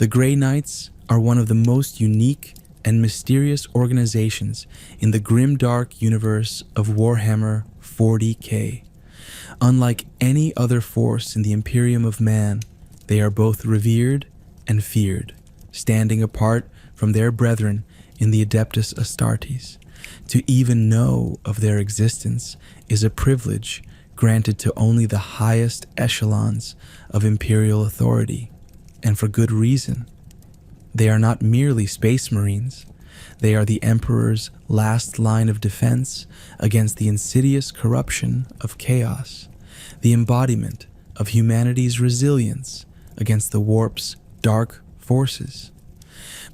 The Grey Knights are one of the most unique and mysterious organizations in the Grimdark universe of Warhammer 40K. Unlike any other force in the Imperium of Man, they are both revered and feared, standing apart from their brethren in the Adeptus Astartes. To even know of their existence is a privilege granted to only the highest echelons of imperial authority, and for good reason. They are not merely space marines. They are the Emperor's last line of defense against the insidious corruption of chaos, the embodiment of humanity's resilience against the warp's dark forces.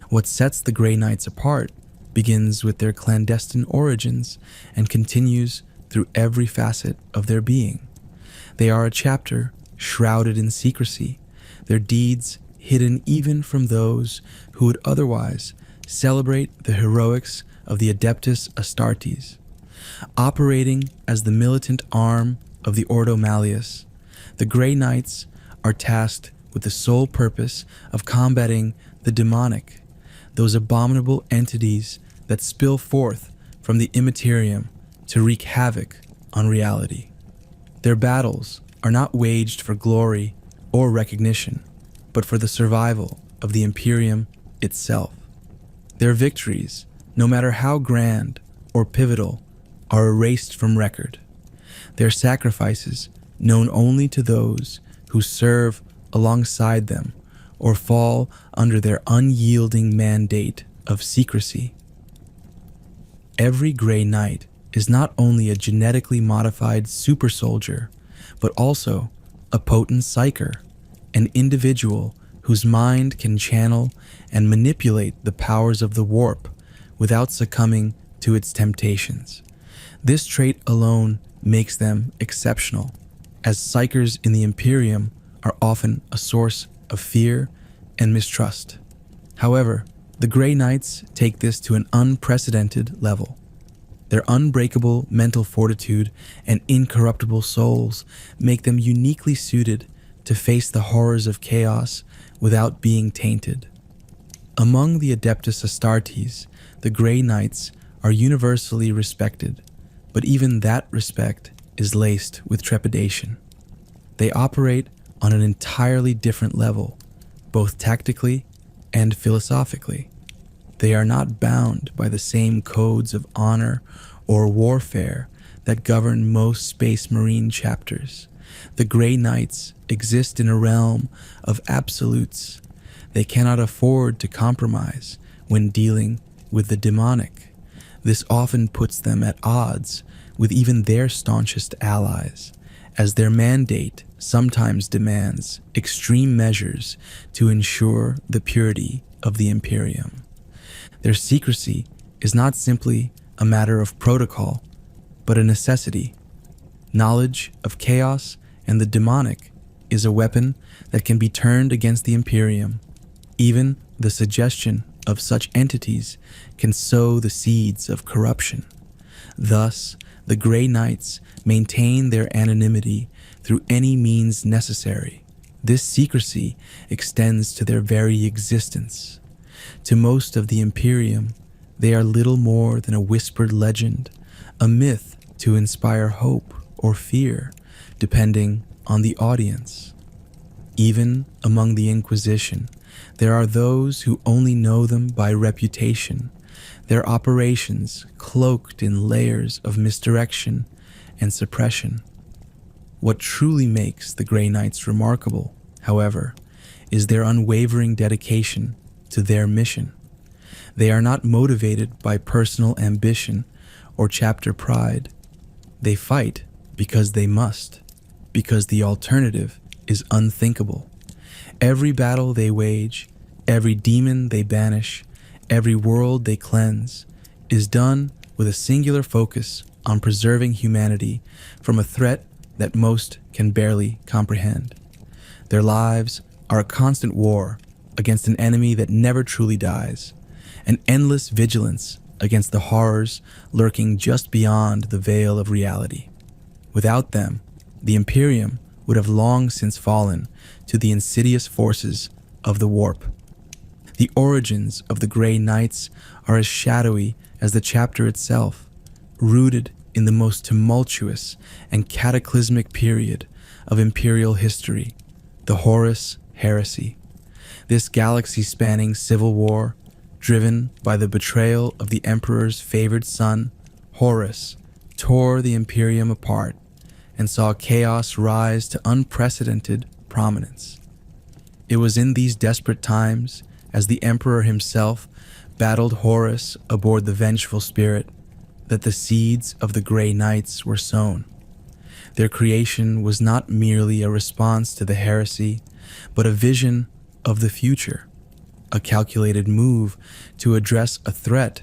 What sets the Grey Knights apart begins with their clandestine origins and continues through every facet of their being. They are a chapter shrouded in secrecy, their deeds hidden even from those who would otherwise celebrate the heroics of the Adeptus Astartes. Operating as the militant arm of the Ordo Malleus, the Grey Knights are tasked with the sole purpose of combating the daemonic, those abominable entities that spill forth from the Imperium to wreak havoc on reality. Their battles are not waged for glory or recognition, but for the survival of the Imperium itself. Their victories, no matter how grand or pivotal, are erased from record. Their sacrifices, known only to those who serve alongside them or fall under their unyielding mandate of secrecy. Every Grey Knight is not only a genetically modified super soldier, but also a potent psyker, an individual whose mind can channel and manipulate the powers of the warp without succumbing to its temptations. This trait alone makes them exceptional, as psykers in the Imperium are often a source of fear and mistrust. However, the Grey Knights take this to an unprecedented level. Their unbreakable mental fortitude and incorruptible souls make them uniquely suited to face the horrors of chaos without being tainted. Among the Adeptus Astartes, the Grey Knights are universally respected, but even that respect is laced with trepidation. They operate on an entirely different level, both tactically and philosophically. They are not bound by the same codes of honor or warfare that govern most Space Marine chapters. The Grey Knights exist in a realm of absolutes. They cannot afford to compromise when dealing with the demonic. This often puts them at odds with even their staunchest allies, as their mandate sometimes demands extreme measures to ensure the purity of the Imperium. Their secrecy is not simply a matter of protocol, but a necessity. Knowledge of chaos and the demonic is a weapon that can be turned against the Imperium. Even the suggestion of such entities can sow the seeds of corruption. Thus, the Grey Knights maintain their anonymity through any means necessary. This secrecy extends to their very existence. To most of the Imperium, they are little more than a whispered legend, a myth to inspire hope or fear, depending on the audience. Even among the Inquisition, there are those who only know them by reputation, their operations cloaked in layers of misdirection and suppression. What truly makes the Grey Knights remarkable, however, is their unwavering dedication to their mission. They are not motivated by personal ambition or chapter pride. They fight because they must, because the alternative is unthinkable. Every battle they wage, every demon they banish, every world they cleanse, is done with a singular focus on preserving humanity from a threat that most can barely comprehend. Their lives are a constant war against an enemy that never truly dies, an endless vigilance against the horrors lurking just beyond the veil of reality. Without them, the Imperium would have long since fallen to the insidious forces of the warp. The origins of the Grey Knights are as shadowy as the chapter itself, rooted in the most tumultuous and cataclysmic period of Imperial history, the Horus Heresy. This galaxy-spanning civil war, driven by the betrayal of the Emperor's favored son, Horus, tore the Imperium apart and saw chaos rise to unprecedented prominence. It was in these desperate times, as the Emperor himself battled Horus aboard the Vengeful Spirit, that the seeds of the Grey Knights were sown. Their creation was not merely a response to the heresy, but a vision of the future, a calculated move to address a threat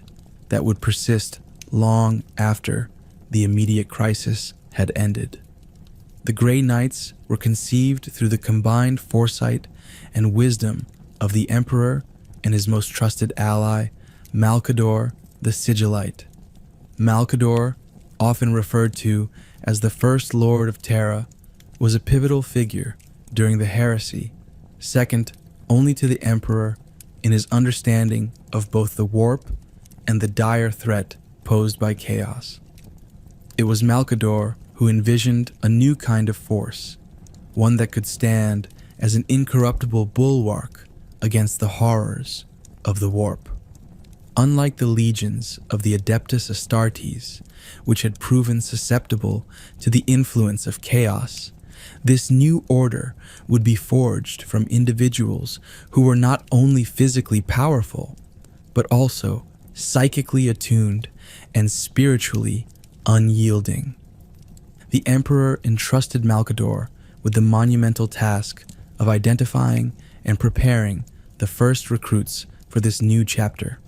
that would persist long after the immediate crisis had ended. The Grey Knights were conceived through the combined foresight and wisdom of the Emperor and his most trusted ally, Malcador the Sigillite. Malcador, often referred to as the First Lord of Terra, was a pivotal figure during the heresy, second only to the Emperor in his understanding of both the warp and the dire threat posed by chaos. It was Malcador who envisioned a new kind of force, one that could stand as an incorruptible bulwark against the horrors of the warp. Unlike the legions of the Adeptus Astartes, which had proven susceptible to the influence of chaos, this new order would be forged from individuals who were not only physically powerful, but also psychically attuned and spiritually unyielding. The Emperor entrusted Malcador with the monumental task of identifying and preparing the first recruits for this new chapter.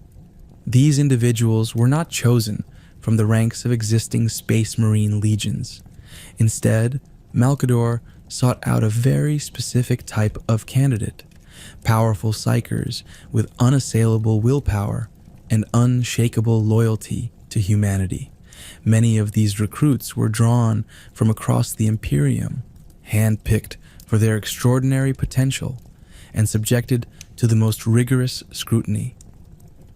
These individuals were not chosen from the ranks of existing Space Marine legions. Instead, Malcador sought out a very specific type of candidate, powerful psykers with unassailable willpower and unshakable loyalty to humanity. Many of these recruits were drawn from across the Imperium, handpicked for their extraordinary potential, and subjected to the most rigorous scrutiny.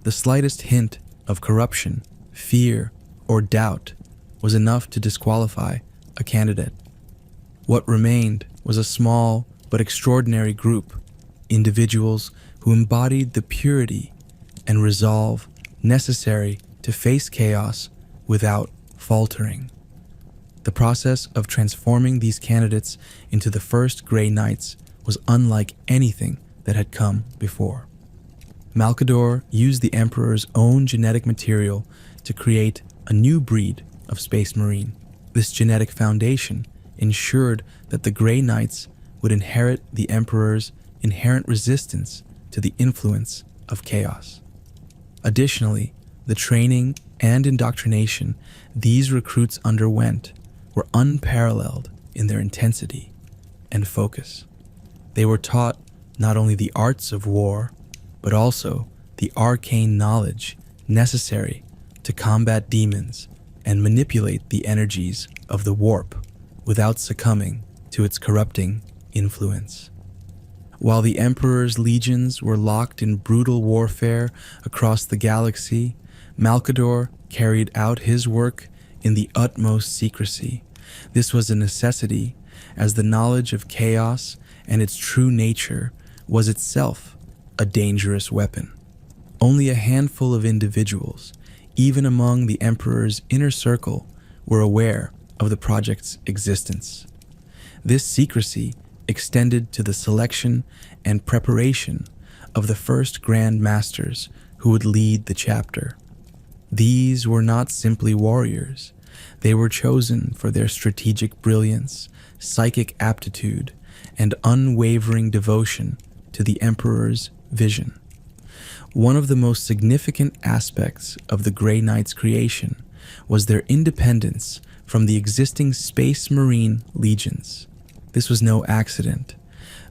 The slightest hint of corruption, fear, or doubt was enough to disqualify a candidate. What remained was a small but extraordinary group, individuals who embodied the purity and resolve necessary to face chaos without faltering. The process of transforming these candidates into the first Grey Knights was unlike anything that had come before. Malcador used the Emperor's own genetic material to create a new breed of Space Marine. This genetic foundation ensured that the Grey Knights would inherit the Emperor's inherent resistance to the influence of chaos. Additionally, the training and indoctrination these recruits underwent were unparalleled in their intensity and focus. They were taught not only the arts of war, but also the arcane knowledge necessary to combat demons and manipulate the energies of the warp without succumbing to its corrupting influence. While the Emperor's legions were locked in brutal warfare across the galaxy, Malcador carried out his work in the utmost secrecy. This was a necessity, as the knowledge of chaos and its true nature was itself a dangerous weapon. Only a handful of individuals, even among the Emperor's inner circle, were aware of the project's existence. This secrecy extended to the selection and preparation of the first Grand Masters who would lead the chapter. These were not simply warriors. They were chosen for their strategic brilliance, psychic aptitude, and unwavering devotion to the Emperor's vision. One of the most significant aspects of the Grey Knights' creation was their independence from the existing Space Marine legions. This was no accident.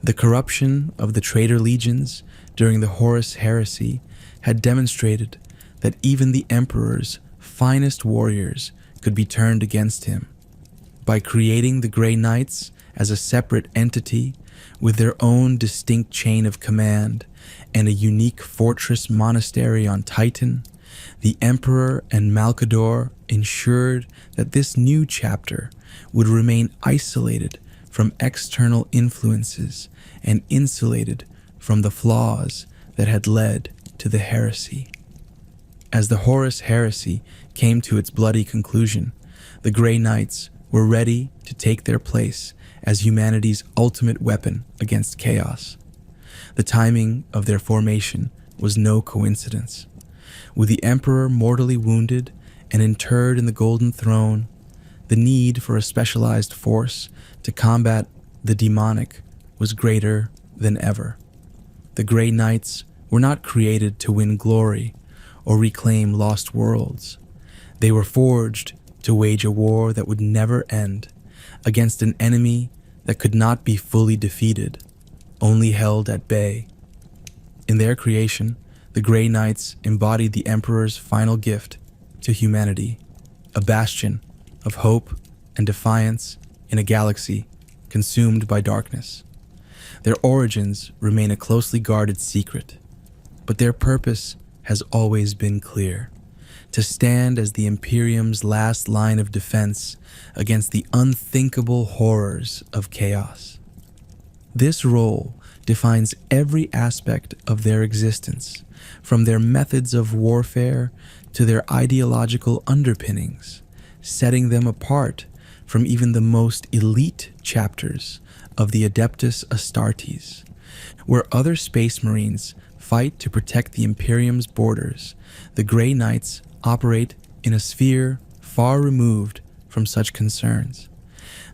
The corruption of the traitor legions during the Horus Heresy had demonstrated that even the Emperor's finest warriors could be turned against him. By creating the Grey Knights as a separate entity with their own distinct chain of command and a unique fortress monastery on Titan, the Emperor and Malcador ensured that this new chapter would remain isolated from external influences and insulated from the flaws that had led to the heresy. As the Horus heresy came to its bloody conclusion, the Grey Knights were ready to take their place as humanity's ultimate weapon against chaos. The timing of their formation was no coincidence. With the Emperor mortally wounded and interred in the Golden Throne, the need for a specialized force to combat the demonic was greater than ever. The Grey Knights were not created to win glory or reclaim lost worlds. They were forged to wage a war that would never end against an enemy that could not be fully defeated, only held at bay. In their creation, the Grey Knights embodied the Emperor's final gift to humanity, a bastion of hope and defiance in a galaxy consumed by darkness. Their origins remain a closely guarded secret, but their purpose has always been clear: to stand as the Imperium's last line of defense against the unthinkable horrors of chaos. This role defines every aspect of their existence, from their methods of warfare to their ideological underpinnings, setting them apart from even the most elite chapters of the Adeptus Astartes. Where other Space Marines fight to protect the Imperium's borders, the Grey Knights operate in a sphere far removed from such concerns.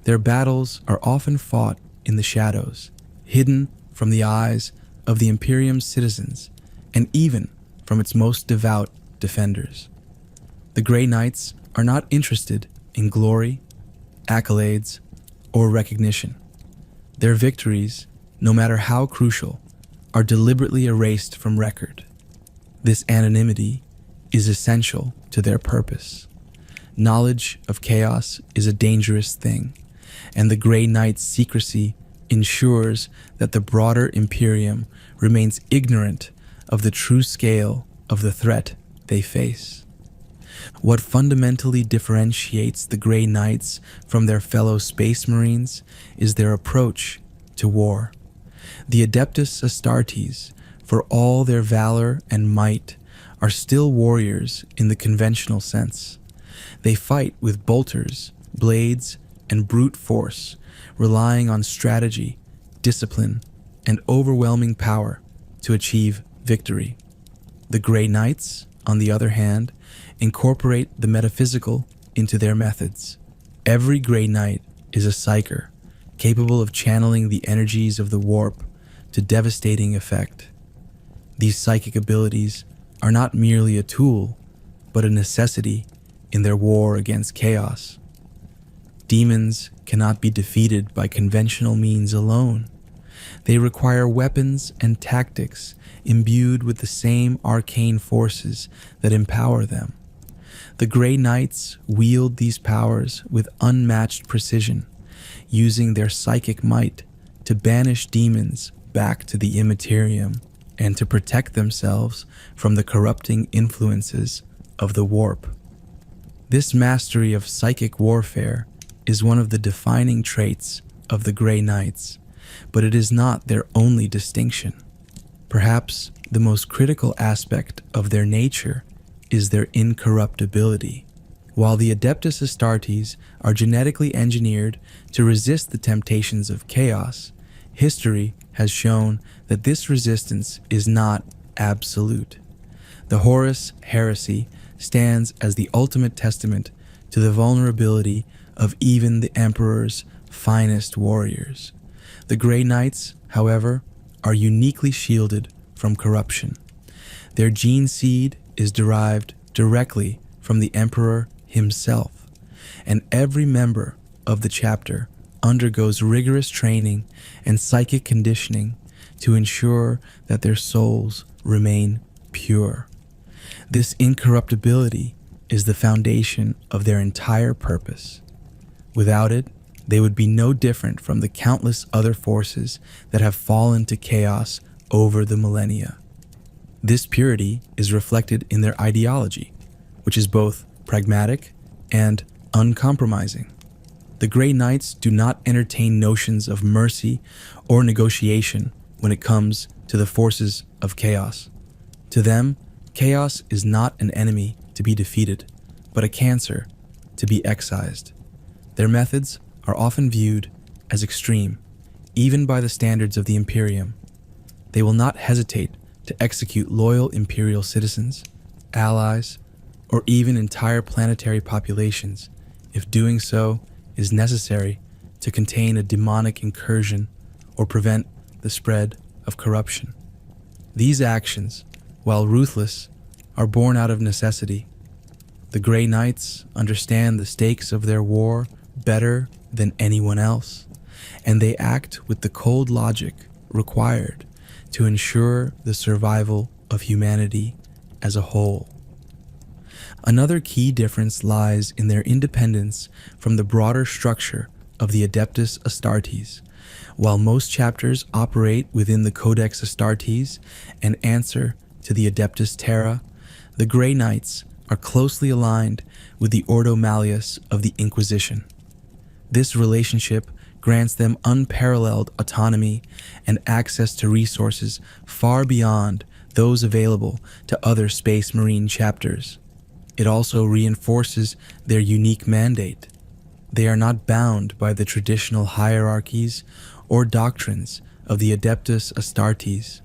Their battles are often fought in the shadows, hidden from the eyes of the Imperium's citizens and even from its most devout defenders. The Grey Knights are not interested in glory, accolades, or recognition. Their victories, no matter how crucial, are deliberately erased from record. This anonymity is essential to their purpose. Knowledge of chaos is a dangerous thing, and the Grey Knight's secrecy ensures that the broader Imperium remains ignorant of the true scale of the threat they face. What fundamentally differentiates the Grey Knights from their fellow Space Marines is their approach to war. The Adeptus Astartes, for all their valor and might, are still warriors in the conventional sense. They fight with bolters, blades, and brute force, relying on strategy, discipline, and overwhelming power to achieve victory. The Grey Knights, on the other hand, incorporate the metaphysical into their methods. Every Grey Knight is a psyker, capable of channeling the energies of the warp to devastating effect. These psychic abilities are not merely a tool, but a necessity in their war against chaos. Demons cannot be defeated by conventional means alone. They require weapons and tactics imbued with the same arcane forces that empower them. The Grey Knights wield these powers with unmatched precision, using their psychic might to banish demons back to the Imperium and to protect themselves from the corrupting influences of the warp. This mastery of psychic warfare is one of the defining traits of the Grey Knights, but it is not their only distinction. Perhaps the most critical aspect of their nature is their incorruptibility. While the Adeptus Astartes are genetically engineered to resist the temptations of chaos, history has shown that this resistance is not absolute. The Horus heresy stands as the ultimate testament to the vulnerability of even the Emperor's finest warriors. The Grey Knights, however, are uniquely shielded from corruption. Their gene seed is derived directly from the Emperor himself, and every member of the chapter undergoes rigorous training and psychic conditioning to ensure that their souls remain pure. This incorruptibility is the foundation of their entire purpose. Without it, they would be no different from the countless other forces that have fallen to chaos over the millennia. This purity is reflected in their ideology, which is both pragmatic and uncompromising. The Grey Knights do not entertain notions of mercy or negotiation when it comes to the forces of chaos. To them, chaos is not an enemy to be defeated, but a cancer to be excised. Their methods are often viewed as extreme, even by the standards of the Imperium. They will not hesitate to execute loyal Imperial citizens, allies, or even entire planetary populations if doing so is necessary to contain a demonic incursion or prevent the spread of corruption. These actions, while ruthless, are born out of necessity. The Grey Knights understand the stakes of their war better than anyone else, and they act with the cold logic required to ensure the survival of humanity as a whole. Another key difference lies in their independence from the broader structure of the Adeptus Astartes. While most chapters operate within the Codex Astartes and answer to the Adeptus Terra, the Grey Knights are closely aligned with the Ordo Malleus of the Inquisition. This relationship grants them unparalleled autonomy and access to resources far beyond those available to other Space Marine chapters. It also reinforces their unique mandate. They are not bound by the traditional hierarchies or doctrines of the Adeptus Astartes.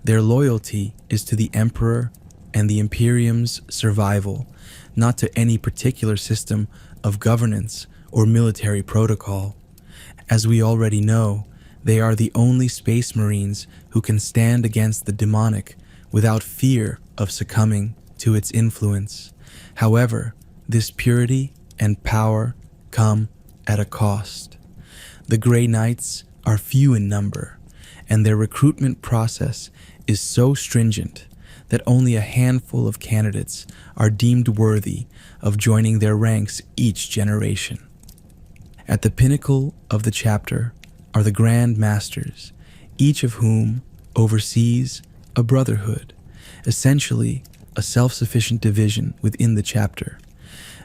Their loyalty is to the Emperor and the Imperium's survival, not to any particular system of governance or military protocol. As we already know, they are the only Space Marines who can stand against the demonic without fear of succumbing to its influence. However, this purity and power come at a cost. The Grey Knights are few in number, and their recruitment process is so stringent that only a handful of candidates are deemed worthy of joining their ranks each generation. At the pinnacle of the chapter are the Grand Masters, each of whom oversees a brotherhood, essentially a self-sufficient division within the chapter.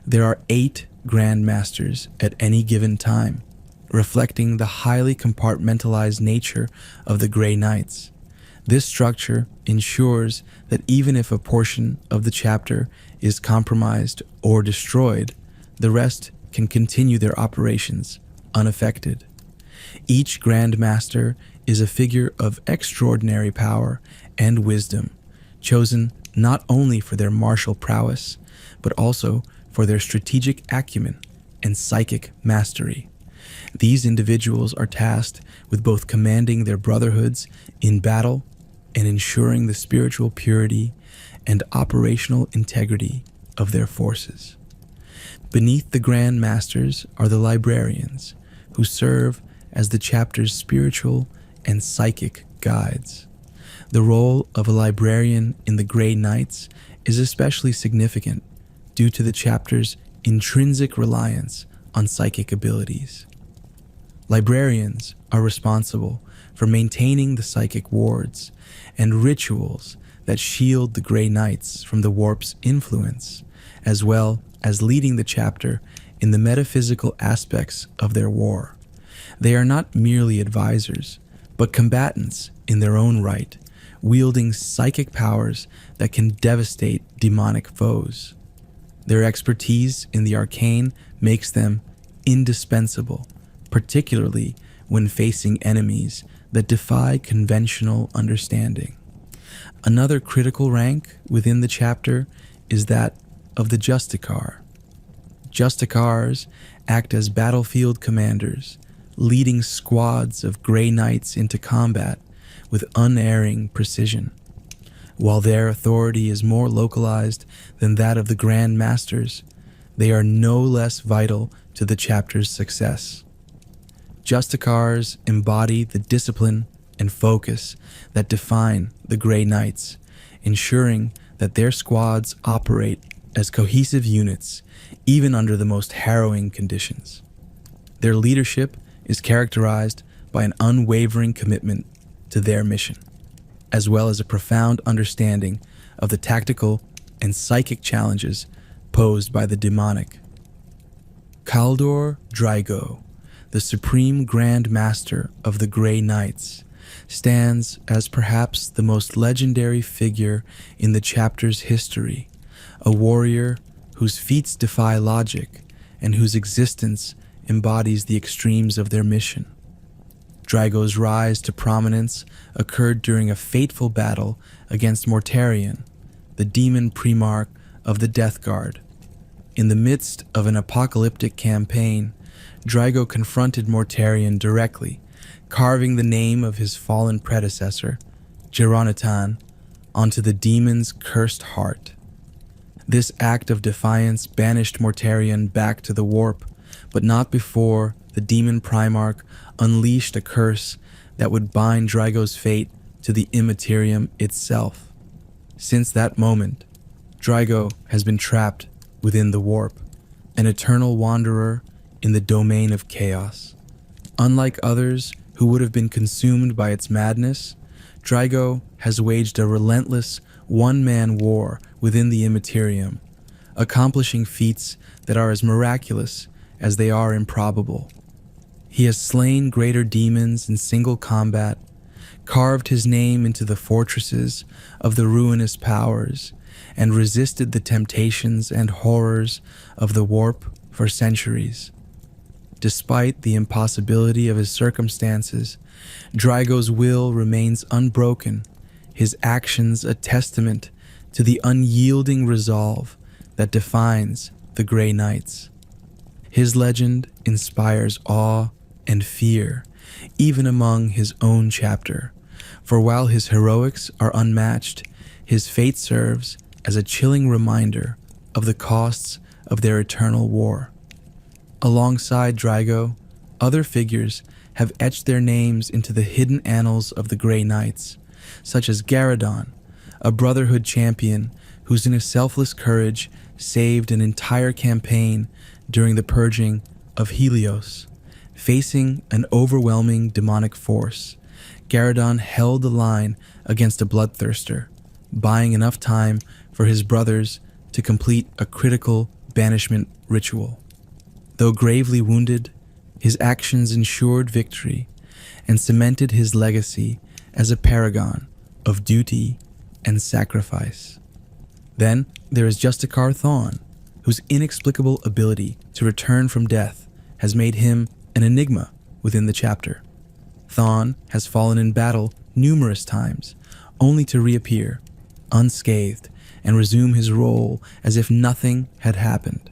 There are 8 Grand Masters at any given time, reflecting the highly compartmentalized nature of the Grey Knights. This structure ensures that even if a portion of the chapter is compromised or destroyed, the rest can continue their operations unaffected. Each Grand Master is a figure of extraordinary power and wisdom, chosen not only for their martial prowess, but also for their strategic acumen and psychic mastery. These individuals are tasked with both commanding their brotherhoods in battle and ensuring the spiritual purity and operational integrity of their forces. Beneath the Grand Masters are the Librarians, who serve as the chapter's spiritual and psychic guides. The role of a librarian in the Grey Knights is especially significant due to the chapter's intrinsic reliance on psychic abilities. Librarians are responsible for maintaining the psychic wards and rituals that shield the Grey Knights from the warp's influence, as well as leading the chapter in the metaphysical aspects of their war. They are not merely advisors, but combatants in their own right, wielding psychic powers that can devastate demonic foes. Their expertise in the arcane makes them indispensable, particularly when facing enemies that defy conventional understanding. Another critical rank within the chapter is that of the Justicar. Justicars act as battlefield commanders, leading squads of Grey Knights into combat with unerring precision. While their authority is more localized than that of the Grand Masters, they are no less vital to the chapter's success. Justicars embody the discipline and focus that define the Grey Knights, ensuring that their squads operate as cohesive units even under the most harrowing conditions. Their leadership is characterized by an unwavering commitment to their mission, as well as a profound understanding of the tactical and psychic challenges posed by the demonic. Kaldor Drygo, the supreme Grand Master of the Grey Knights, stands as perhaps the most legendary figure in the chapter's history, a warrior whose feats defy logic and whose existence embodies the extremes of their mission. Drygo's rise to prominence occurred during a fateful battle against Mortarion, the demon primarch of the Death Guard. In the midst of an apocalyptic campaign, Drygo confronted Mortarion directly, carving the name of his fallen predecessor, Geronatan, onto the demon's cursed heart. This act of defiance banished Mortarion back to the warp, but not before the demon primarch unleashed a curse that would bind Drygo's fate to the Imperium itself. Since that moment, Drygo has been trapped within the warp, an eternal wanderer in the domain of chaos. Unlike others who would have been consumed by its madness, Drygo has waged a relentless one-man war within the Imperium, accomplishing feats that are as miraculous as they are improbable. He has slain greater demons in single combat, carved his name into the fortresses of the ruinous powers, and resisted the temptations and horrors of the warp for centuries. Despite the impossibility of his circumstances, Drygo's will remains unbroken, his actions a testament to the unyielding resolve that defines the Grey Knights. His legend inspires awe and fear, even among his own chapter, for while his heroics are unmatched, his fate serves as a chilling reminder of the costs of their eternal war. Alongside Drygo, other figures have etched their names into the hidden annals of the Grey Knights, such as Garradon, a Brotherhood champion whose in a selfless courage saved an entire campaign during the purging of Helios. Facing an overwhelming demonic force, Garradon held the line against a bloodthirster, buying enough time for his brothers to complete a critical banishment ritual. Though gravely wounded, his actions ensured victory and cemented his legacy as a paragon of duty and sacrifice. Then there is Justicar Thawne, whose inexplicable ability to return from death has made him an enigma within the chapter. Thawne has fallen in battle numerous times, only to reappear, unscathed, and resume his role as if nothing had happened.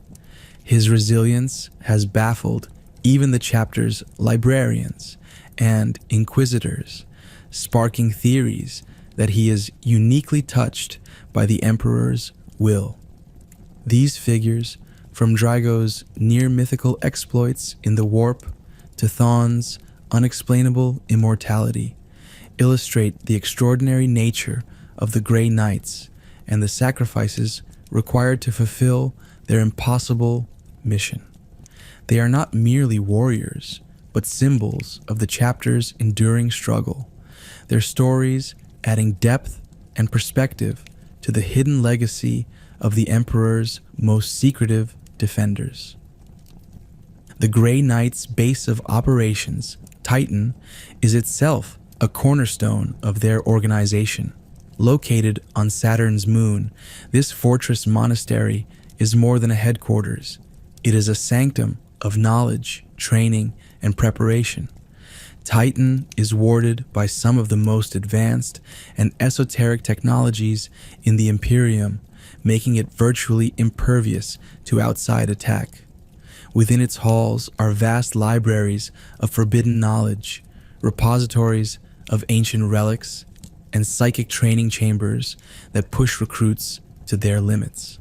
His resilience has baffled even the chapter's librarians and inquisitors, sparking theories that he is uniquely touched by the Emperor's will. These figures, from Drygo's near-mythical exploits in the warp to Thawne's unexplainable immortality, illustrate the extraordinary nature of the Grey Knights and the sacrifices required to fulfill their impossible mission. They are not merely warriors, but symbols of the chapter's enduring struggle, their stories adding depth and perspective to the hidden legacy of the Emperor's most secretive defenders. The Grey Knights' base of operations, Titan, is itself a cornerstone of their organization. Located on Saturn's moon, this fortress monastery is more than a headquarters. It is a sanctum of knowledge, training, and preparation. Titan is warded by some of the most advanced and esoteric technologies in the Imperium, making it virtually impervious to outside attack. Within its halls are vast libraries of forbidden knowledge, repositories of ancient relics, and psychic training chambers that push recruits to their limits.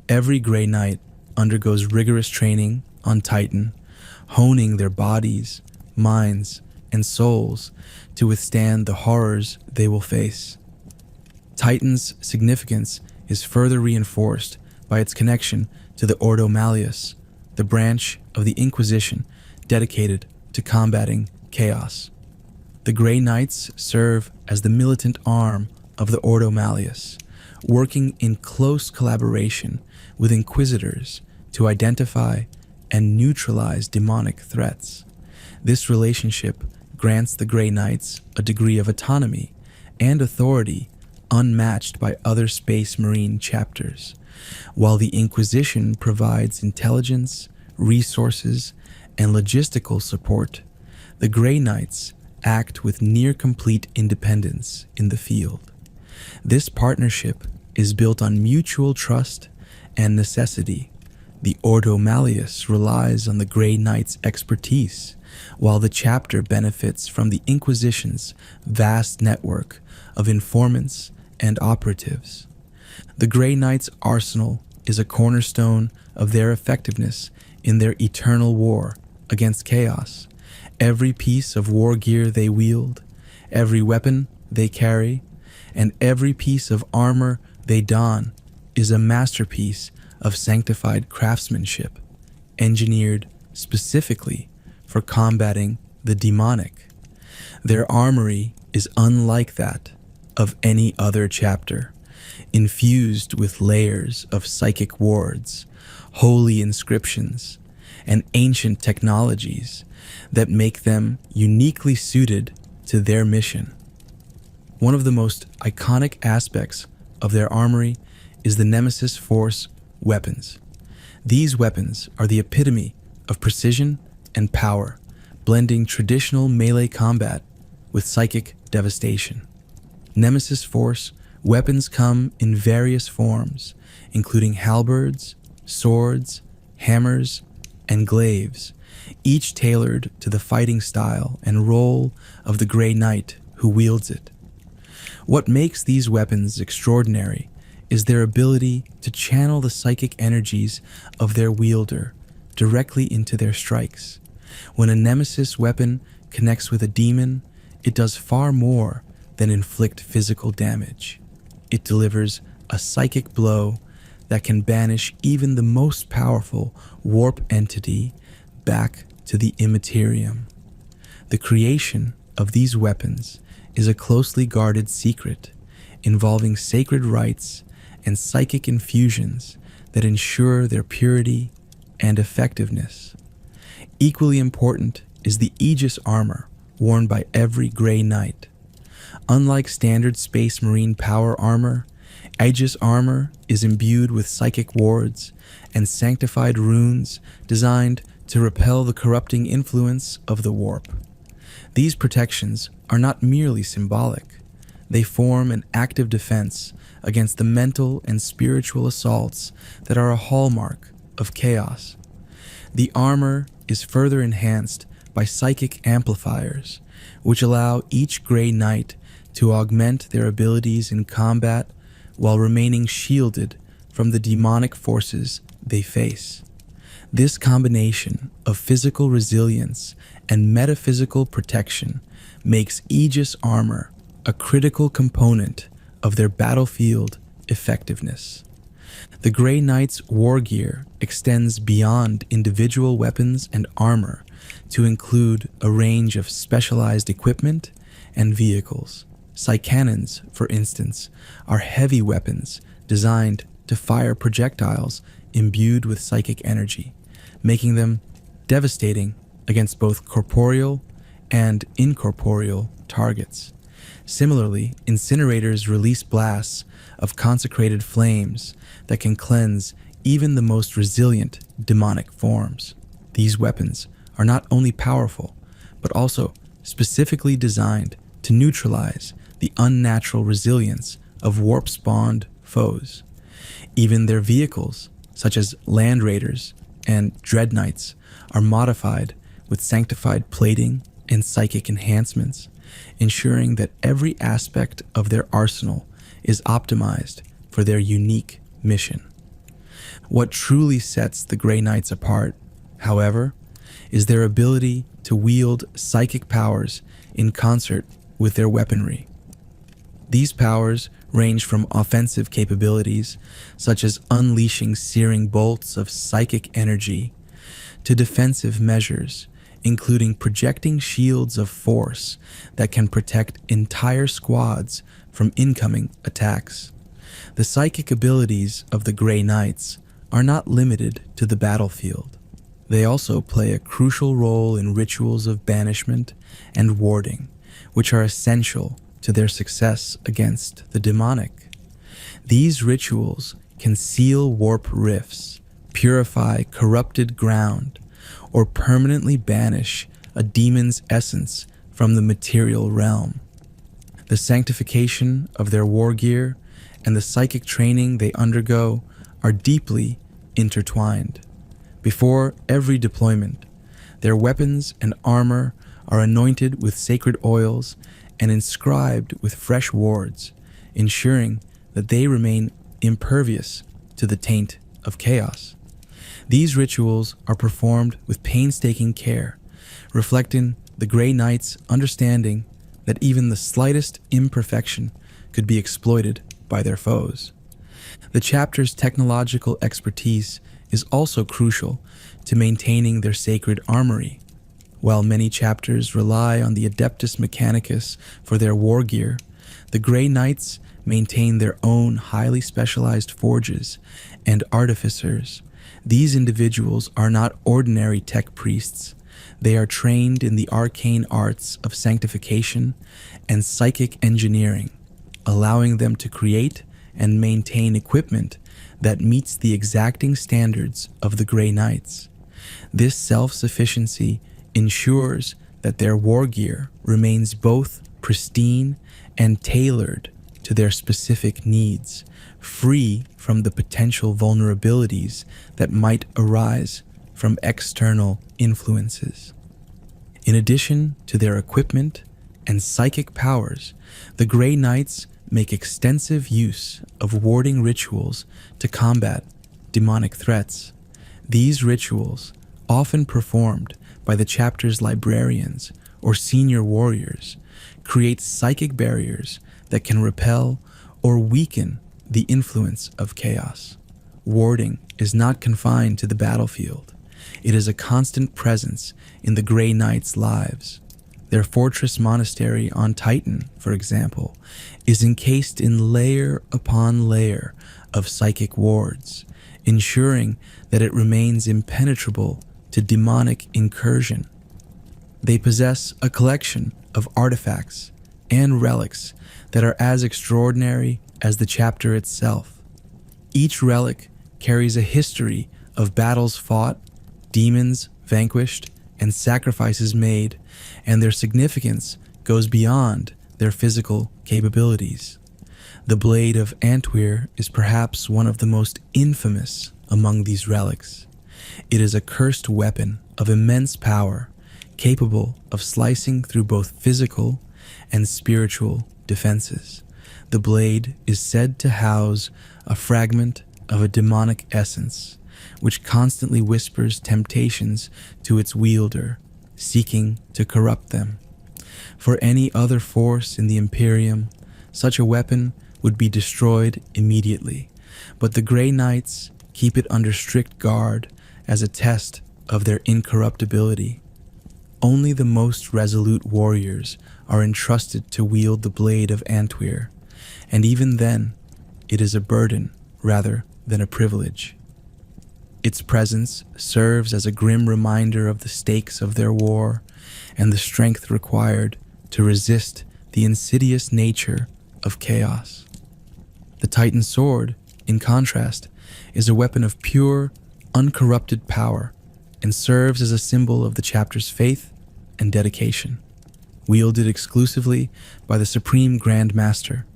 Every Grey Knight undergoes rigorous training on Titan, honing their bodies, minds, and souls to withstand the horrors they will face. Titan's significance is further reinforced by its connection to the Ordo Malleus, the branch of the Inquisition dedicated to combating chaos. The Grey Knights serve as the militant arm of the Ordo Malleus, working in close collaboration with Inquisitors to identify and neutralize demonic threats. This relationship grants the Grey Knights a degree of autonomy and authority unmatched by other Space Marine chapters, while the Inquisition provides intelligence, resources, and logistical support. The Grey Knights act with near-complete independence in the field. This partnership is built on mutual trust and necessity. The Ordo Malleus relies on the Grey Knights' expertise, while the chapter benefits from the Inquisition's vast network of informants and operatives. The Grey Knights' arsenal is a cornerstone of their effectiveness in their eternal war against chaos. Every piece of war gear they wield, every weapon they carry, and every piece of armor they don is a masterpiece of sanctified craftsmanship, engineered specifically for combating the demonic. Their armory is unlike that of any other chapter, infused with layers of psychic wards, holy inscriptions, and ancient technologies that make them uniquely suited to their mission. One of the most iconic aspects of their armory is the Nemesis Force weapons. These weapons are the epitome of precision and power, blending traditional melee combat with psychic devastation. Nemesis Force weapons come in various forms, including halberds, swords, hammers, and glaives, each tailored to the fighting style and role of the Grey Knight who wields it. What makes these weapons extraordinary is their ability to channel the psychic energies of their wielder directly into their strikes. When a Nemesis weapon connects with a demon, it does far more than inflict physical damage. It delivers a psychic blow that can banish even the most powerful warp entity back to the Imperium. The creation of these weapons is a closely guarded secret involving sacred rites and psychic infusions that ensure their purity and effectiveness. Equally important is the Aegis armor worn by every Grey Knight. Unlike standard Space Marine power armor, Aegis armor is imbued with psychic wards and sanctified runes designed to repel the corrupting influence of the warp. These protections are not merely symbolic. They form an active defense against the mental and spiritual assaults that are a hallmark of chaos. The armor is further enhanced by psychic amplifiers, which allow each Grey Knight to augment their abilities in combat while remaining shielded from the demonic forces they face. This combination of physical resilience and metaphysical protection makes Aegis armor a critical component of their battlefield effectiveness. The Grey Knight's war gear extends beyond individual weapons and armor to include a range of specialized equipment and vehicles. Psycannons, for instance, are heavy weapons designed to fire projectiles imbued with psychic energy, making them devastating against both corporeal and incorporeal targets. Similarly, incinerators release blasts of consecrated flames that can cleanse even the most resilient demonic forms. These weapons are not only powerful, but also specifically designed to neutralize the unnatural resilience of warp-spawned foes. Even their vehicles, such as Land Raiders and Dread Knights, are modified with sanctified plating and psychic enhancements, ensuring that every aspect of their arsenal is optimized for their unique mission. What truly sets the Grey Knights apart, however, is their ability to wield psychic powers in concert with their weaponry. These powers range from offensive capabilities, such as unleashing searing bolts of psychic energy, to defensive measures, including projecting shields of force that can protect entire squads from incoming attacks. The psychic abilities of the Grey Knights are not limited to the battlefield. They also play a crucial role in rituals of banishment and warding, which are essential to their success against the demonic. These rituals can seal warp rifts, purify corrupted ground, or permanently banish a demon's essence from the material realm. The sanctification of their war gear and the psychic training they undergo are deeply intertwined. Before every deployment, their weapons and armor are anointed with sacred oils and inscribed with fresh wards, ensuring that they remain impervious to the taint of chaos. These rituals are performed with painstaking care, reflecting the Grey Knight's understanding that even the slightest imperfection could be exploited by their foes. The chapter's technological expertise is also crucial to maintaining their sacred armory. While many chapters rely on the Adeptus Mechanicus for their war gear, the Grey Knights maintain their own highly specialized forges and artificers. These individuals are not ordinary tech priests. They are trained in the arcane arts of sanctification and psychic engineering, allowing them to create and maintain equipment that meets the exacting standards of the Grey Knights. This self-sufficiency ensures that their war gear remains both pristine and tailored to their specific needs, free from the potential vulnerabilities that might arise from external influences. In addition to their equipment and psychic powers, the Grey Knights make extensive use of warding rituals to combat demonic threats. These rituals, often performed by the chapter's librarians or senior warriors, create psychic barriers that can repel or weaken the influence of chaos. Warding is not confined to the battlefield. It is a constant presence in the Grey Knights' lives. Their fortress monastery on Titan, for example, is encased in layer upon layer of psychic wards, ensuring that it remains impenetrable to demonic incursion. They possess a collection of artifacts and relics that are as extraordinary as the chapter itself. Each relic carries a history of battles fought, demons vanquished, and sacrifices made, and their significance goes beyond their physical capabilities. The Blade of Antwyr is perhaps one of the most infamous among these relics. It is a cursed weapon of immense power, capable of slicing through both physical and spiritual defenses. The blade is said to house a fragment of a demonic essence, which constantly whispers temptations to its wielder, seeking to corrupt them. For any other force in the Imperium, such a weapon would be destroyed immediately, but the Grey Knights keep it under strict guard as a test of their incorruptibility. Only the most resolute warriors are entrusted to wield the Blade of Antwyr, and even then, it is a burden rather than a privilege. Its presence serves as a grim reminder of the stakes of their war and the strength required to resist the insidious nature of chaos. The Titan sword, in contrast, is a weapon of pure, uncorrupted power and serves as a symbol of the chapter's faith and dedication. Wielded exclusively by the Supreme Grand Master,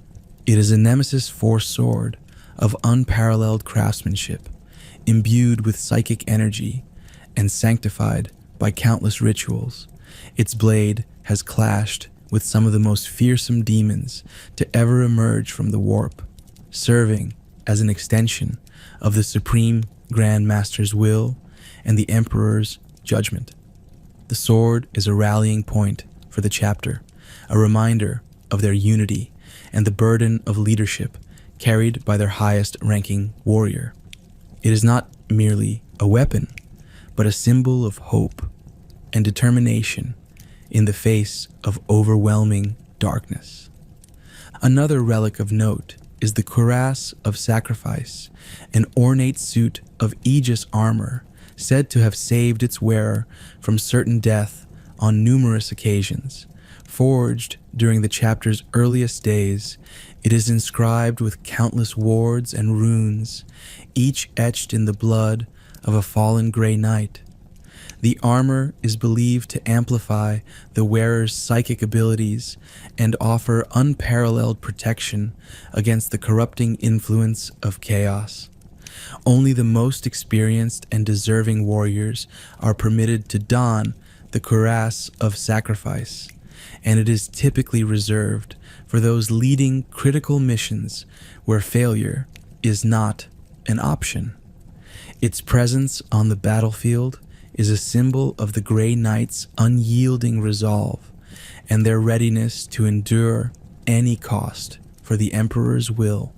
it is a Nemesis Force sword of unparalleled craftsmanship, imbued with psychic energy and sanctified by countless rituals. Its blade has clashed with some of the most fearsome demons to ever emerge from the warp, serving as an extension of the Supreme Grand Master's will and the Emperor's judgment. The sword is a rallying point for the chapter, a reminder of their unity and the burden of leadership carried by their highest-ranking warrior. It is not merely a weapon, but a symbol of hope, and determination in the face of overwhelming darkness. Another relic of note is the cuirass of sacrifice, an ornate suit of aegis armor said to have saved its wearer from certain death on numerous occasions. Forged during the chapter's earliest days, it is inscribed with countless wards and runes, each etched in the blood of a fallen Grey Knight. The armor is believed to amplify the wearer's psychic abilities and offer unparalleled protection against the corrupting influence of chaos. Only the most experienced and deserving warriors are permitted to don the cuirass of sacrifice, and it is typically reserved for those leading critical missions where failure is not an option. Its presence on the battlefield is a symbol of the Grey Knight's unyielding resolve and their readiness to endure any cost for the Emperor's will.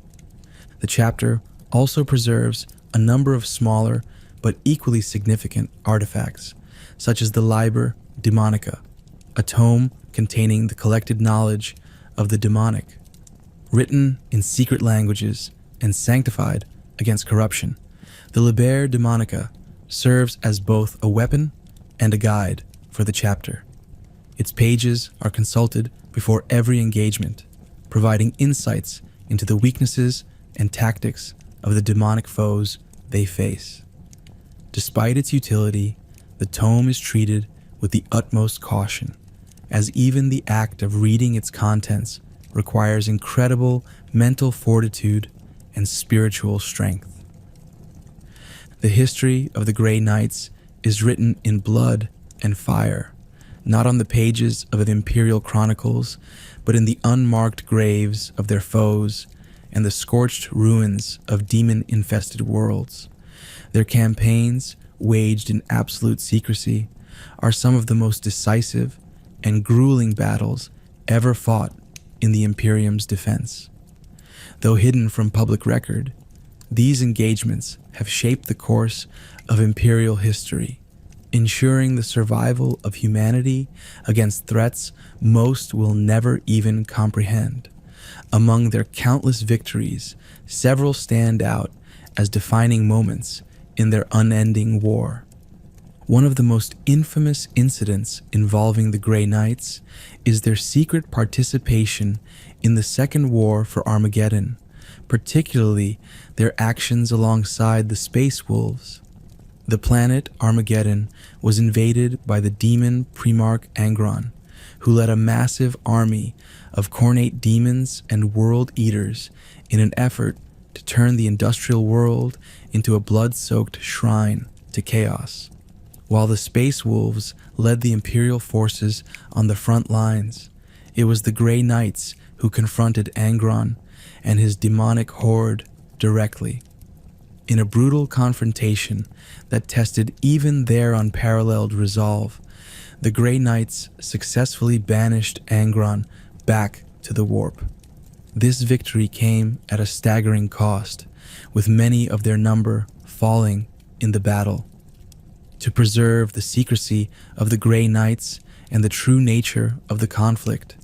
The chapter also preserves a number of smaller but equally significant artifacts, such as the Liber Daemonica, a tome containing the collected knowledge of the demonic. Written in secret languages and sanctified against corruption, the Liber Daemonica serves as both a weapon and a guide for the chapter. Its pages are consulted before every engagement, providing insights into the weaknesses and tactics of the demonic foes they face. Despite its utility, the tome is treated with the utmost caution, as even the act of reading its contents requires incredible mental fortitude and spiritual strength. The history of the Grey Knights is written in blood and fire, not on the pages of the Imperial chronicles, but in the unmarked graves of their foes and the scorched ruins of demon-infested worlds. Their campaigns, waged in absolute secrecy, are some of the most decisive and grueling battles ever fought in the Imperium's defense. Though hidden from public record, these engagements have shaped the course of Imperial history, ensuring the survival of humanity against threats most will never even comprehend. Among their countless victories, several stand out as defining moments in their unending war. One of the most infamous incidents involving the Grey Knights is their secret participation in the Second War for Armageddon, particularly their actions alongside the Space Wolves. The planet Armageddon was invaded by the demon Primarch Angron, who led a massive army of cornate demons and world eaters in an effort to turn the industrial world into a blood-soaked shrine to chaos. While the Space Wolves led the Imperial forces on the front lines, it was the Grey Knights who confronted Angron and his demonic horde directly. In a brutal confrontation that tested even their unparalleled resolve, the Grey Knights successfully banished Angron back to the warp. This victory came at a staggering cost, with many of their number falling in the battle. To preserve the secrecy of the Grey Knights and the true nature of the conflict,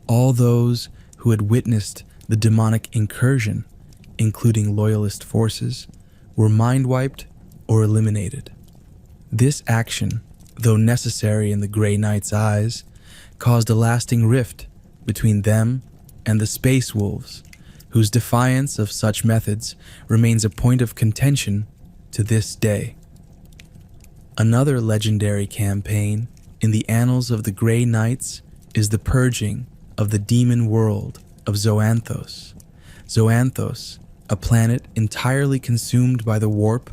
all those who had witnessed the demonic incursion, including loyalist forces, were mind-wiped or eliminated. This action, though necessary in the Grey Knights' eyes, caused a lasting rift between them and the Space Wolves, whose defiance of such methods remains a point of contention to this day. Another legendary campaign in the annals of the Grey Knights is the purging of the demon world of Zoanthos. Zoanthos, a planet entirely consumed by the warp,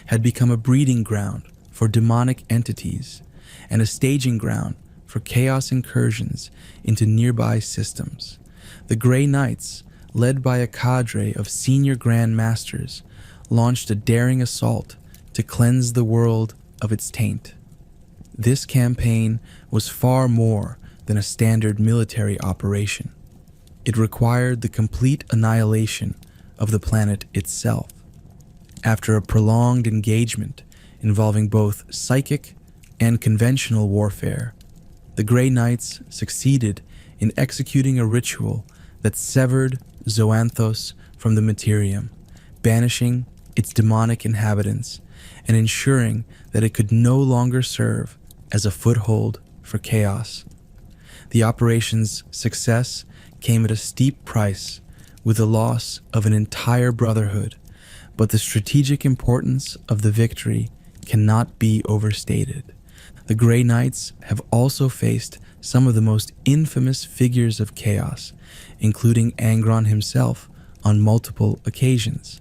had become a breeding ground for demonic entities and a staging ground for chaos incursions into nearby systems. The Grey Knights, led by a cadre of senior Grand Masters, launched a daring assault to cleanse the world of its taint. This campaign was far more than a standard military operation. It required the complete annihilation of the planet itself. After a prolonged engagement involving both psychic and conventional warfare, the Grey Knights succeeded in executing a ritual that severed Zoanthos from the Imperium, banishing its demonic inhabitants and ensuring that it could no longer serve as a foothold for chaos. The operation's success came at a steep price, with the loss of an entire brotherhood, but the strategic importance of the victory cannot be overstated. The Grey Knights have also faced some of the most infamous figures of chaos, including Angron himself on multiple occasions.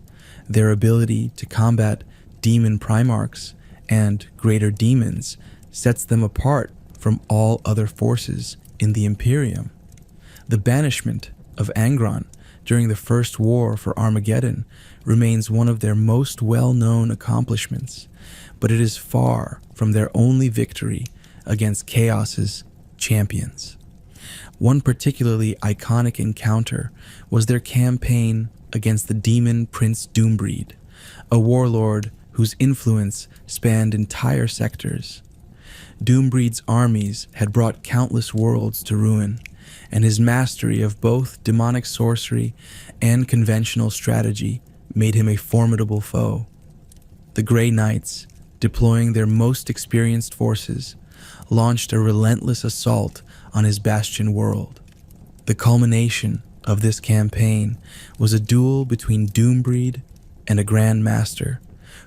Their ability to combat demon primarchs and greater demons sets them apart from all other forces in the Imperium. The banishment of Angron during the First War for Armageddon remains one of their most well-known accomplishments, but it is far from their only victory against Chaos's champions. One particularly iconic encounter was their campaign against the demon Prince Doombreed, a warlord whose influence spanned entire sectors. Doombreed's armies had brought countless worlds to ruin, and his mastery of both demonic sorcery and conventional strategy made him a formidable foe. The Grey Knights, deploying their most experienced forces, launched a relentless assault on his bastion world. The culmination of this campaign was a duel between Doombreed and a Grand Master,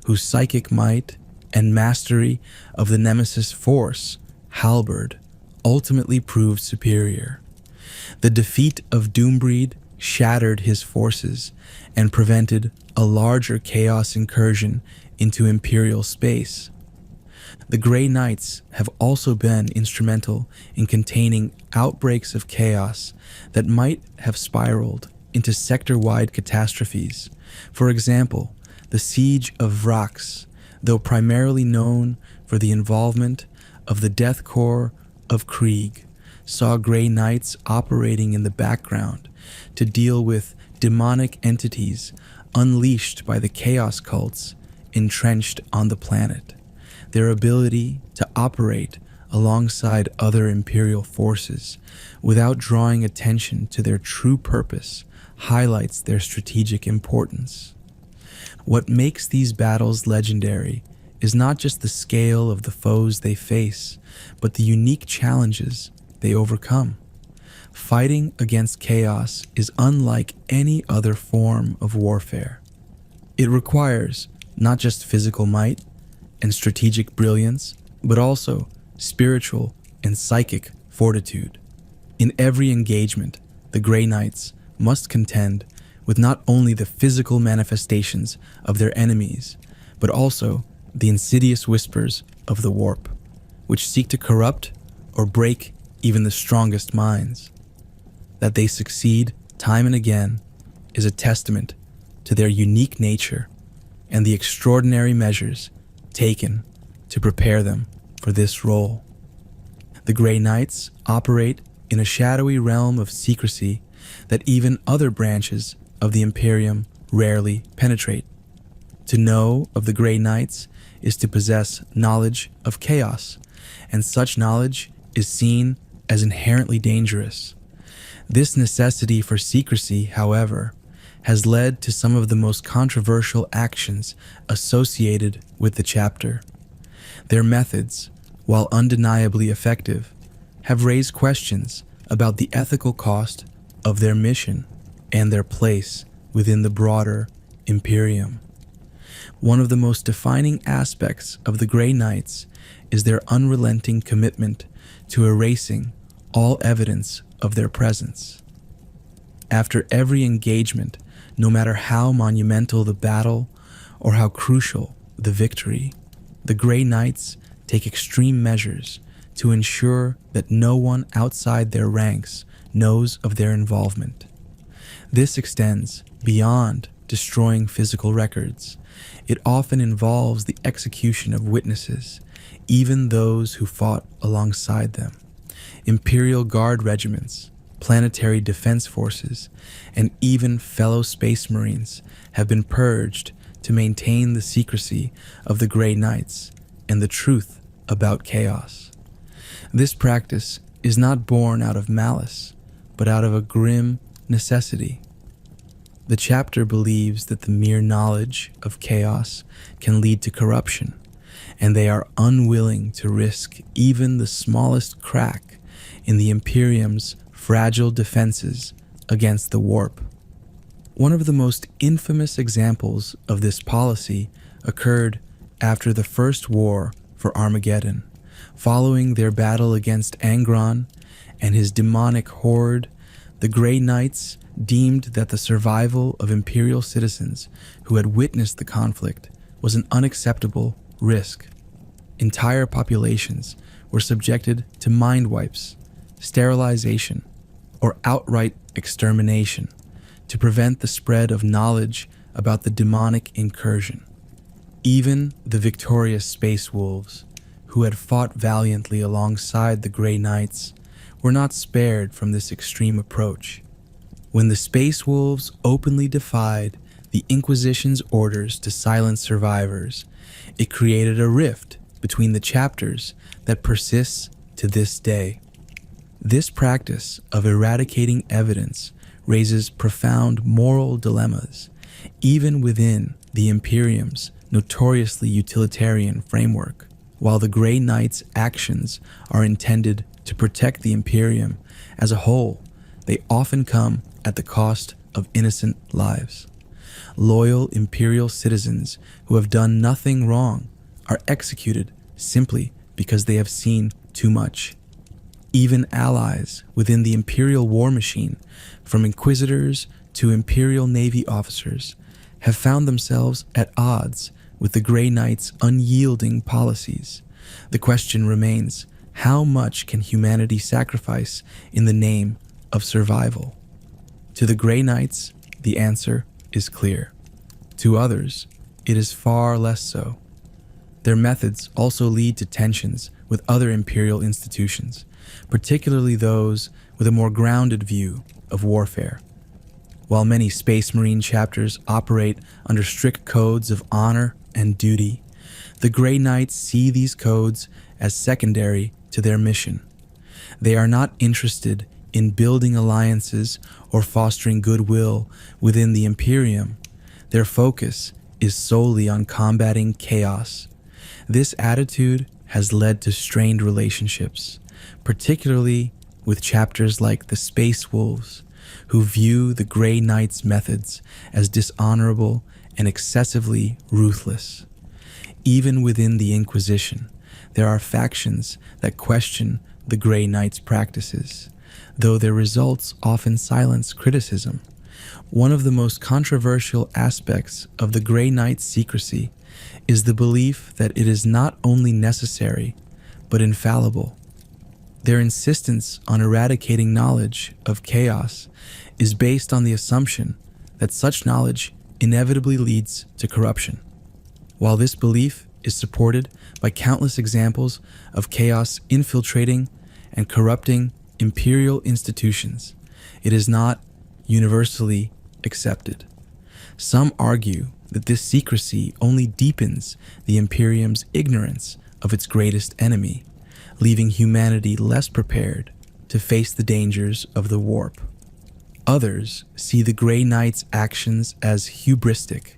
whose psychic might and mastery of the Nemesis force, Halberd, ultimately proved superior. The defeat of Doombreed shattered his forces and prevented a larger chaos incursion into Imperial space. The Grey Knights have also been instrumental in containing outbreaks of chaos that might have spiraled into sector-wide catastrophes. For example, the Siege of Vrax, though primarily known for the involvement of the Death Corps of Krieg, saw Grey Knights operating in the background to deal with demonic entities unleashed by the chaos cults entrenched on the planet. Their ability to operate alongside other Imperial forces without drawing attention to their true purpose highlights their strategic importance. What makes these battles legendary is not just the scale of the foes they face, but the unique challenges they overcome. Fighting against chaos is unlike any other form of warfare. It requires not just physical might and strategic brilliance, but also spiritual and psychic fortitude. In every engagement, the Grey Knights must contend with not only the physical manifestations of their enemies, but also the insidious whispers of the warp, which seek to corrupt or break even the strongest minds. That they succeed time and again is a testament to their unique nature and the extraordinary measures taken to prepare them for this role. The Grey Knights operate in a shadowy realm of secrecy that even other branches of the Imperium rarely penetrate. To know of the Grey Knights is to possess knowledge of chaos, and such knowledge is seen as inherently dangerous. This necessity for secrecy, however, has led to some of the most controversial actions associated with the chapter. Their methods, while undeniably effective, have raised questions about the ethical cost of their mission and their place within the broader Imperium. One of the most defining aspects of the Grey Knights is their unrelenting commitment to erasing all evidence of their presence. After every engagement, no matter how monumental the battle or how crucial the victory, the Grey Knights take extreme measures to ensure that no one outside their ranks knows of their involvement. This extends beyond destroying physical records. It often involves the execution of witnesses, even those who fought alongside them. Imperial Guard regiments, planetary defense forces, and even fellow Space Marines have been purged to maintain the secrecy of the Grey Knights and the truth about chaos. This practice is not born out of malice, but out of a grim necessity. The chapter believes that the mere knowledge of chaos can lead to corruption, and they are unwilling to risk even the smallest crack in the Imperium's fragile defenses against the warp. One of the most infamous examples of this policy occurred after the First War for Armageddon, following their battle against Angron and his demonic horde. The Grey Knights deemed that the survival of Imperial citizens who had witnessed the conflict was an unacceptable risk. Entire populations were subjected to mind wipes, sterilization, or outright extermination to prevent the spread of knowledge about the demonic incursion. Even the victorious Space Wolves, who had fought valiantly alongside the Grey Knights, were not spared from this extreme approach. When the Space Wolves openly defied the Inquisition's orders to silence survivors, it created a rift between the chapters that persists to this day. This practice of eradicating evidence raises profound moral dilemmas, even within the Imperium's notoriously utilitarian framework. While the Grey Knights' actions are intended to protect the Imperium as a whole, they often come at the cost of innocent lives. Loyal Imperial citizens who have done nothing wrong are executed simply because they have seen too much. Even allies within the Imperial war machine, from Inquisitors to Imperial Navy officers, have found themselves at odds with the Grey Knights' unyielding policies. The question remains, how much can humanity sacrifice in the name of survival? To the Grey Knights, the answer is clear. To others, it is far less so. Their methods also lead to tensions with other Imperial institutions, particularly those with a more grounded view of warfare. While many Space Marine chapters operate under strict codes of honor and duty, the Grey Knights see these codes as secondary to their mission. They are not interested in building alliances or fostering goodwill within the Imperium. Their focus is solely on combating chaos. This attitude has led to strained relationships, particularly with chapters like the Space Wolves, who view the Grey Knights' methods as dishonorable and excessively ruthless. Even within the Inquisition, there are factions that question the Grey Knights' practices, though their results often silence criticism. One of the most controversial aspects of the Grey Knights' secrecy is the belief that it is not only necessary, but infallible. Their insistence on eradicating knowledge of chaos is based on the assumption that such knowledge inevitably leads to corruption. While this belief is supported by countless examples of chaos infiltrating and corrupting Imperial institutions, it is not universally accepted. Some argue that this secrecy only deepens the Imperium's ignorance of its greatest enemy, leaving humanity less prepared to face the dangers of the warp. Others see the Grey Knights' actions as hubristic,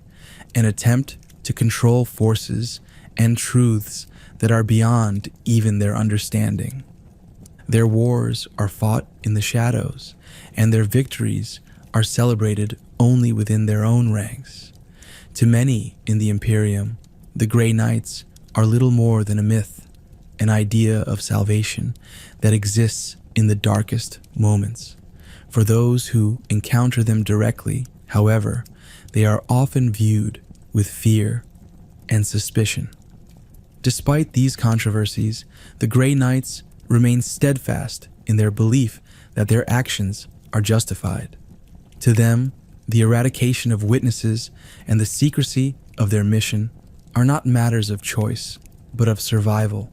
an attempt to control forces and truths that are beyond even their understanding. Their wars are fought in the shadows, and their victories are celebrated only within their own ranks. To many in the Imperium, the Grey Knights are little more than a myth, an idea of salvation that exists in the darkest moments. For those who encounter them directly, however, they are often viewed with fear and suspicion. Despite these controversies, the Grey Knights remain steadfast in their belief that their actions are justified. To them, the eradication of witnesses and the secrecy of their mission are not matters of choice, but of survival.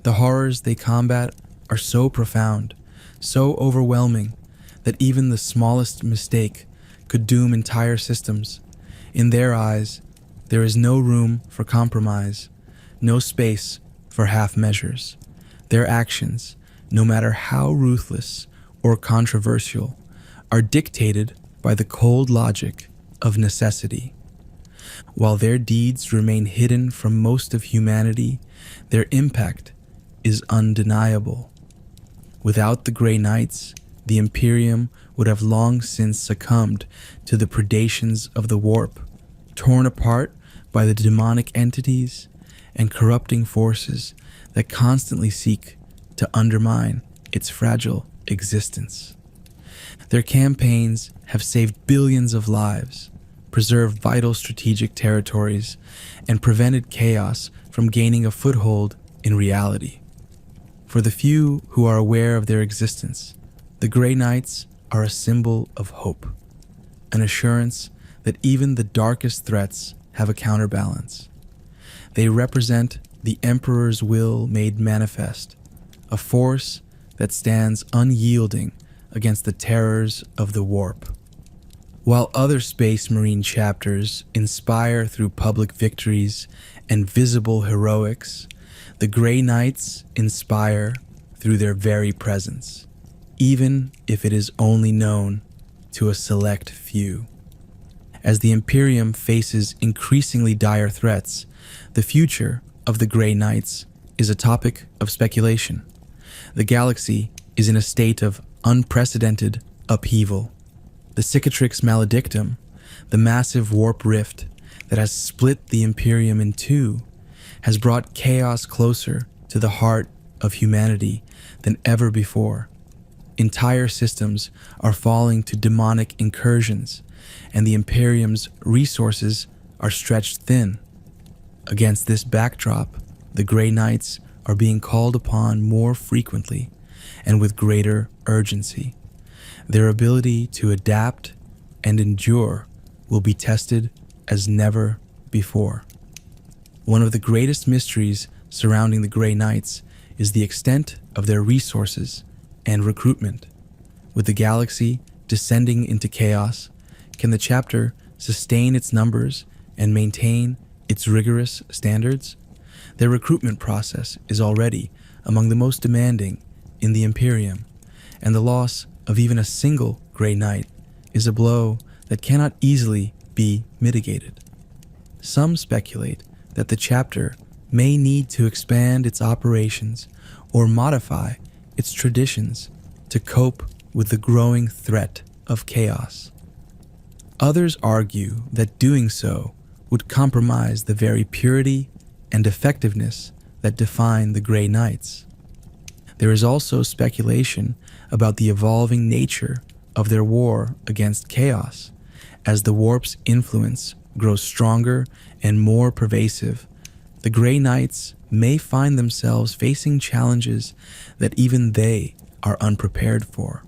The horrors they combat are so profound, so overwhelming, that even the smallest mistake could doom entire systems. In their eyes, there is no room for compromise, no space for half measures. Their actions, no matter how ruthless or controversial, are dictated by the cold logic of necessity. While their deeds remain hidden from most of humanity, their impact is undeniable. Without the Grey Knights, the Imperium would have long since succumbed to the predations of the warp, torn apart by the demonic entities and corrupting forces that constantly seek to undermine its fragile existence. Their campaigns have saved billions of lives, preserved vital strategic territories, and prevented chaos from gaining a foothold in reality. For the few who are aware of their existence, the Grey Knights are a symbol of hope, an assurance that even the darkest threats have a counterbalance. They represent the Emperor's will made manifest, a force that stands unyielding against the terrors of the warp. While other Space Marine chapters inspire through public victories and visible heroics, the Grey Knights inspire through their very presence, even if it is only known to a select few. As the Imperium faces increasingly dire threats, the future of the Grey Knights is a topic of speculation. The galaxy is in a state of unprecedented upheaval. The Cicatrix Maledictum, the massive warp rift that has split the Imperium in two, has brought chaos closer to the heart of humanity than ever before. Entire systems are falling to demonic incursions, and the Imperium's resources are stretched thin. Against this backdrop, the Grey Knights are being called upon more frequently and with greater urgency. Their ability to adapt and endure will be tested as never before. One of the greatest mysteries surrounding the Grey Knights is the extent of their resources and recruitment. With the galaxy descending into chaos, can the chapter sustain its numbers and maintain its rigorous standards? Their recruitment process is already among the most demanding in the Imperium, and the loss of even a single Grey Knight is a blow that cannot easily be mitigated. Some speculate that the chapter may need to expand its operations or modify its traditions to cope with the growing threat of chaos. Others argue that doing so would compromise the very purity and effectiveness that define the Grey Knights. There is also speculation about the evolving nature of their war against chaos. As the warp's influence grows stronger and more pervasive, the Grey Knights may find themselves facing challenges that even they are unprepared for.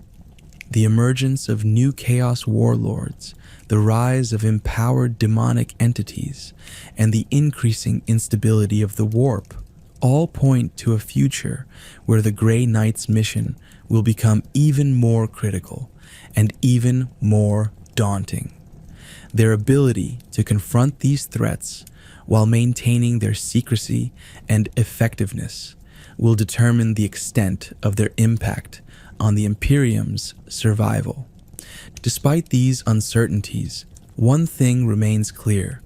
The emergence of new chaos warlords, the rise of empowered demonic entities, and the increasing instability of the warp all point to a future where the Grey Knights' mission will become even more critical and even more daunting. Their ability to confront these threats while maintaining their secrecy and effectiveness will determine the extent of their impact on the Imperium's survival. Despite these uncertainties, one thing remains clear.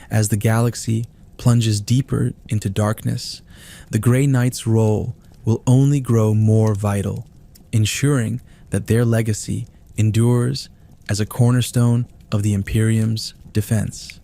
As the galaxy plunges deeper into darkness, the Grey Knights' role will only grow more vital, ensuring that their legacy endures as a cornerstone of the Imperium's defense.